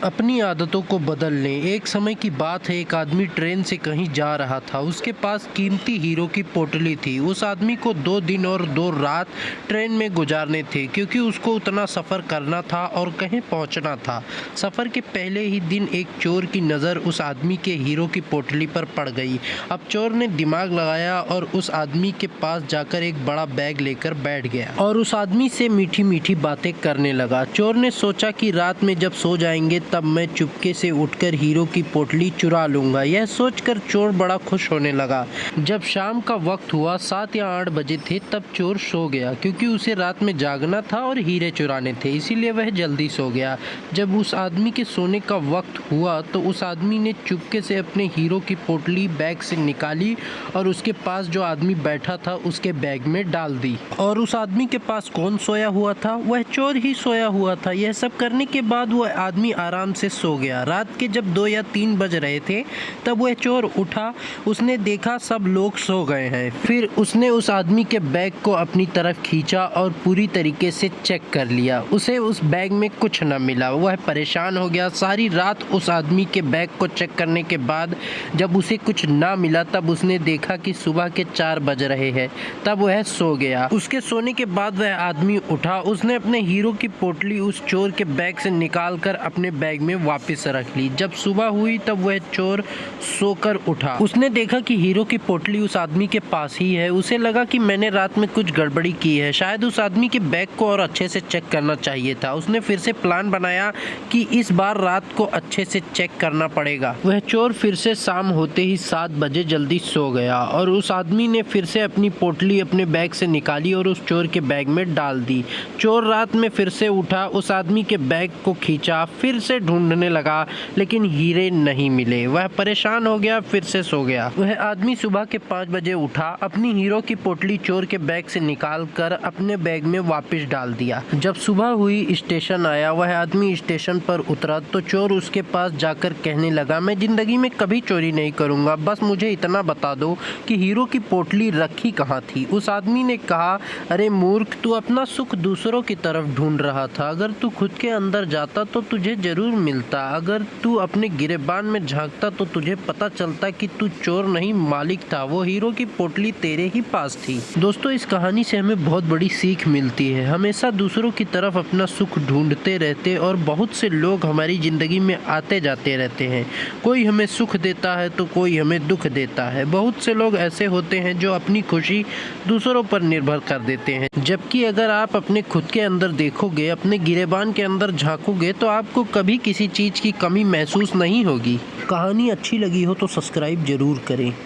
अपनी आदतों को बदल लें। एक समय की बात है, एक आदमी ट्रेन से कहीं जा रहा था। उसके पास कीमती हीरो की पोटली थी। उस आदमी को 2 दिन और 2 रात ट्रेन में गुजारने थे, क्योंकि उसको उतना सफ़र करना था और कहीं पहुंचना था। सफ़र के पहले ही दिन एक चोर की नज़र उस आदमी के हीरो की पोटली पर पड़ गई। अब चोर ने दिमाग लगाया और उस आदमी के पास जाकर एक बड़ा बैग लेकर बैठ गया और उस आदमी से मीठी मीठी बातें करने लगा। चोर ने सोचा कि रात में जब सो जाएंगे तब मैं चुपके से उठकर हीरो की पोटली चुरा लूंगा। यह सोचकर चोर बड़ा खुश होने लगा। जब शाम का वक्त हुआ, 7 या 8 बजे थे, तब चोर सो गया, क्योंकि उसे रात में जागना था और हीरे चुराने थे, इसीलिए वह जल्दी सो गया। जब उस आदमी के सोने का वक्त हुआ तो उस आदमी ने चुपके से अपने हीरो की पोटली बैग से निकाली और उसके पास जो आदमी बैठा था उसके बैग में डाल दी। और उस आदमी के पास कौन सोया हुआ था? वह चोर ही सोया हुआ था। यह सब करने के बाद वह आदमी आराम से सो गया। रात के जब 2 या 3 बज रहे थे तब वह चोर उठा। उसने देखा सब लोग सो गए हैं। फिर उसने उस आदमी के बैग को अपनी तरफ खींचा और पूरी तरीके से चेक कर लिया। उसे उस बैग में कुछ न मिला। वह परेशान हो गया। सारी रात उस आदमी के बैग को चेक करने के बाद जब उसे कुछ ना मिला तब उसने देखा कि सुबह के 4 बज रहे हैं। तब वह सो गया। उसके सोने के बाद वह आदमी उठा। उसने अपने हीरो की पोटली उस चोर के बैग से निकालकर अपने बैग में वापस रख ली। जब सुबह हुई तब वह चोर सोकर उठा। उसने देखा कि हीरो की पोटली उस आदमी के पास ही है। उसे लगा कि मैंने रात में कुछ गड़बड़ी की है, शायद उस आदमी के बैग को और अच्छे से चेक करना चाहिए था। उसने फिर से प्लान बनाया कि इस बार रात को अच्छे से चेक करना पड़ेगा। वह चोर फिर से शाम होते ही 7 बजे जल्दी सो गया और उस आदमी ने फिर से अपनी पोटली अपने बैग से निकाली और उस चोर के बैग में डाल दी। चोर रात में फिर से उठा, उस आदमी के बैग को खींचा, फिर से ढूंढने लगा, लेकिन हीरे नहीं मिले। वह परेशान हो गया, फिर से सो गया। वह आदमी सुबह के 5 बजे उठा, अपनी हीरो की पोटली चोर के बैग से निकालकर अपने बैग में वापस डाल दिया। जब सुबह हुई, स्टेशन आया। वह आदमी स्टेशन पर उतरा तो चोर उसके पास जाकर कहने लगा, मैं जिंदगी में कभी चोरी नहीं करूंगा, बस मुझे इतना बता दो कि हीरो की पोटली रखी कहाँ थी। उस आदमी ने कहा, अरे मूर्ख, तू अपना सुख दूसरों की तरफ ढूंढ रहा था। अगर तू खुद के अंदर जाता तो तुझे जरूर मिलता। अगर तू अपने गिरेबान में झांकता तो तुझे पता चलता कि तू चोर नहीं मालिक था। वो हीरो की पोटली तेरे ही पास थी। दोस्तों, इस कहानी से हमें बहुत बड़ी सीख मिलती है। हमेशा दूसरों की तरफ अपना सुख ढूंढते रहते और बहुत से लोग हमारी जिंदगी में आते जाते रहते हैं। कोई हमें सुख देता है तो कोई हमें दुख देता है। बहुत से लोग ऐसे होते हैं जो अपनी खुशी दूसरों पर निर्भर कर देते हैं, जबकि अगर आप अपने खुद के अंदर देखोगे, अपने गिरेबान के अंदर झांकोगे तो आपको कभी किसी चीज़ की कमी महसूस नहीं होगी। कहानी अच्छी लगी हो तो सब्सक्राइब जरूर करें।